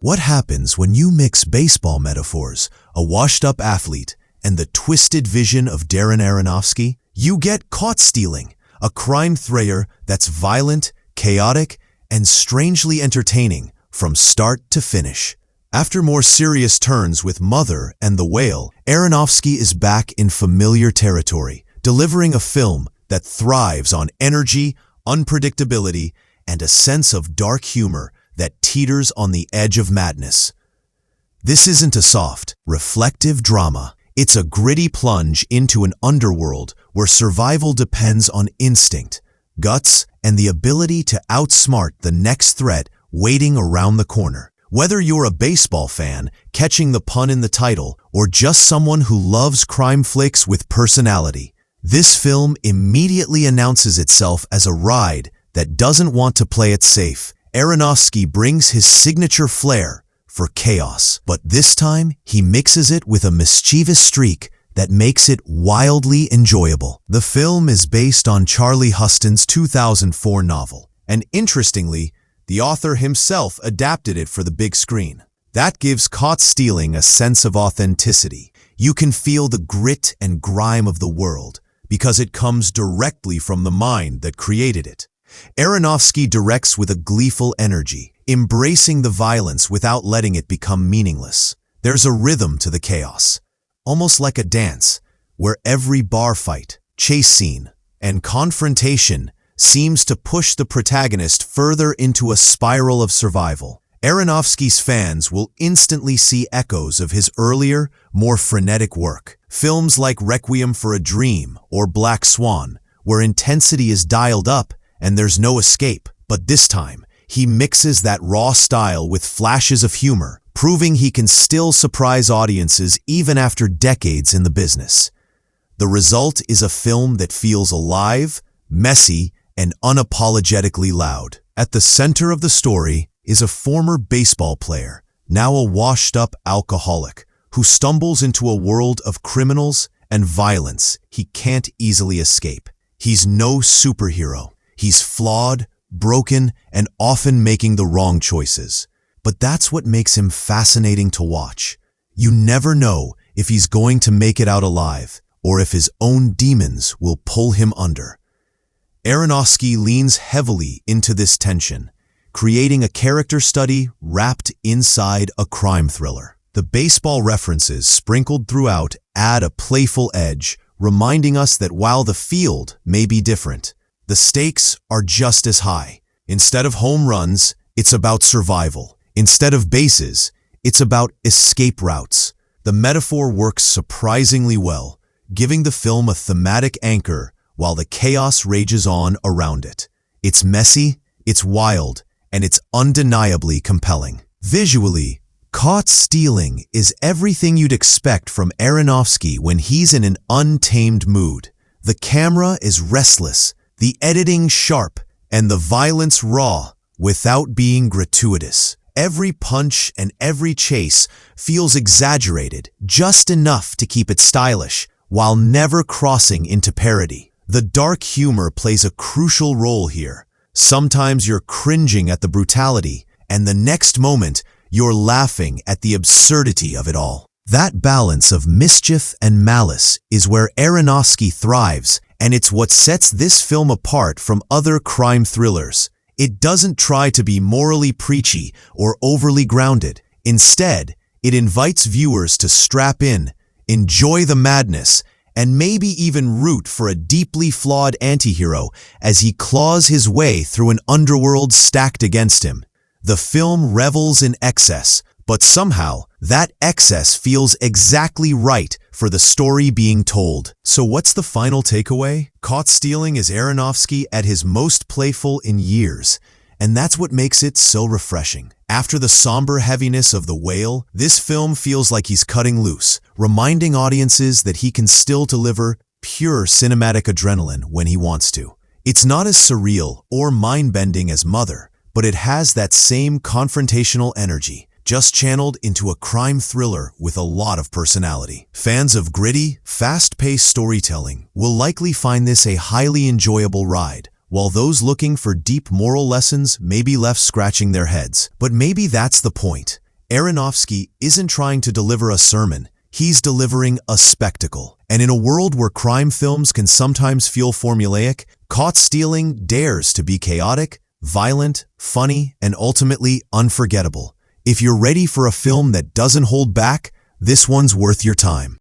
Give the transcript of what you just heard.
What happens when you mix baseball metaphors, a washed-up athlete, and the twisted vision of Darren Aronofsky? You get Caught Stealing, a crime thriller that's violent, chaotic, and strangely entertaining from start to finish. After more serious turns with Mother and The Whale, Aronofsky is back in familiar territory, delivering a film that thrives on energy, unpredictability, and a sense of dark humor that teeters on the edge of madness. This isn't a soft, reflective drama. It's a gritty plunge into an underworld where survival depends on instinct, guts, and the ability to outsmart the next threat waiting around the corner. Whether you're a baseball fan, catching the pun in the title, or just someone who loves crime flicks with personality, this film immediately announces itself as a ride that doesn't want to play it safe. Aronofsky brings his signature flair for chaos, but this time he mixes it with a mischievous streak that makes it wildly enjoyable. The film is based on Charlie Huston's 2004 novel, and interestingly, the author himself adapted it for the big screen. That gives Caught Stealing a sense of authenticity. You can feel the grit and grime of the world because it comes directly from the mind that created it. Aronofsky directs with a gleeful energy, embracing the violence without letting it become meaningless. There's a rhythm to the chaos, almost like a dance, where every bar fight, chase scene, and confrontation seems to push the protagonist further into a spiral of survival. Aronofsky's fans will instantly see echoes of his earlier, more frenetic work. Films like Requiem for a Dream or Black Swan, where intensity is dialed up and there's no escape. But this time, he mixes that raw style with flashes of humor, proving he can still surprise audiences even after decades in the business. The result is a film that feels alive, messy, and unapologetically loud. At the center of the story is a former baseball player, now a washed-up alcoholic, who stumbles into a world of criminals and violence he can't easily escape. He's no superhero. He's flawed, broken, and often making the wrong choices. But that's what makes him fascinating to watch. You never know if he's going to make it out alive, or if his own demons will pull him under. Aronofsky leans heavily into this tension, creating a character study wrapped inside a crime thriller. The baseball references sprinkled throughout add a playful edge, reminding us that while the field may be different, the stakes are just as high. Instead of home runs, it's about survival. Instead of bases, it's about escape routes. The metaphor works surprisingly well, giving the film a thematic anchor while the chaos rages on around it. It's messy, it's wild, and it's undeniably compelling. Visually, Caught Stealing is everything you'd expect from Aronofsky when he's in an untamed mood. The camera is restless, the editing sharp, and the violence raw without being gratuitous. Every punch and every chase feels exaggerated, just enough to keep it stylish, while never crossing into parody. The dark humor plays a crucial role here. Sometimes you're cringing at the brutality, and the next moment, you're laughing at the absurdity of it all. That balance of mischief and malice is where Aronofsky thrives, and it's what sets this film apart from other crime thrillers. It doesn't try to be morally preachy or overly grounded. Instead, it invites viewers to strap in, enjoy the madness, and maybe even root for a deeply flawed antihero as he claws his way through an underworld stacked against him. The film revels in excess, but somehow that excess feels exactly right for the story being told. So what's the final takeaway? Caught Stealing is Aronofsky at his most playful in years, and that's what makes it so refreshing. After the somber heaviness of The Whale, this film feels like he's cutting loose, reminding audiences that he can still deliver pure cinematic adrenaline when he wants to. It's not as surreal or mind-bending as Mother, but it has that same confrontational energy, just channeled into a crime thriller with a lot of personality. Fans of gritty, fast-paced storytelling will likely find this a highly enjoyable ride, while those looking for deep moral lessons may be left scratching their heads. But maybe that's the point. Aronofsky isn't trying to deliver a sermon, he's delivering a spectacle. And in a world where crime films can sometimes feel formulaic, Caught Stealing dares to be chaotic, violent, funny, and ultimately unforgettable. If you're ready for a film that doesn't hold back, this one's worth your time.